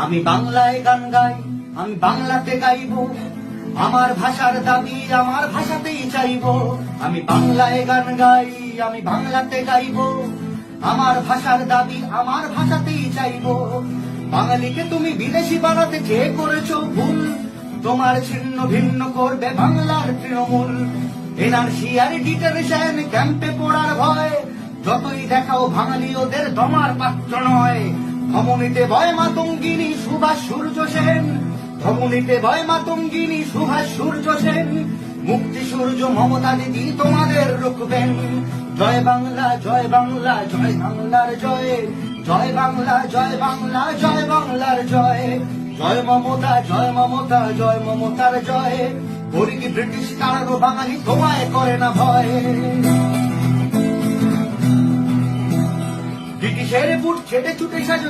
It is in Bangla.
আমি বাংলায় গান গাই, আমি বাংলাতে গাইব, আমার ভাষার দাবি আমার ভাষাতেই চাইব। আমি বাংলায় গান গাই, আমি বাংলাতে গাইব, আমার ভাষার দাবি আমার ভাষাতেই চাইব। বাঙালিকে তুমি বিদেশি বানাতে চেয়ে করেছো ভুল, তোমার ছিন্ন ভিন্ন করবে বাংলার তৃণমূল। এনআরসি আর ডিটেনশন ক্যাম্পে পড়ার ভয়, যতই দেখাও বাঙালি ওদের দমার পাত্র নয়। ধমনীতে ভয় মাতঙ্গিনী সুভাষ সূর্য সেন, ধমনীতে ভয় মাতঙ্গিনী সুভাষ সূর্য সেন। মুক্তি সূর্য মমতা দিদি তোমাদের রুখবেন। জয় বাংলা জয় বাংলা জয় বাংলার জয়, জয় বাংলা জয় বাংলা জয় বাংলার জয়। জয় মমতা জয় মমতা জয় মমতার জয়। বর্গি ব্রিটিশ তারারও বাঙালি তোমায় করে না ভয়। ব্রিটিশের বুট ছেটে ছুটে সাজ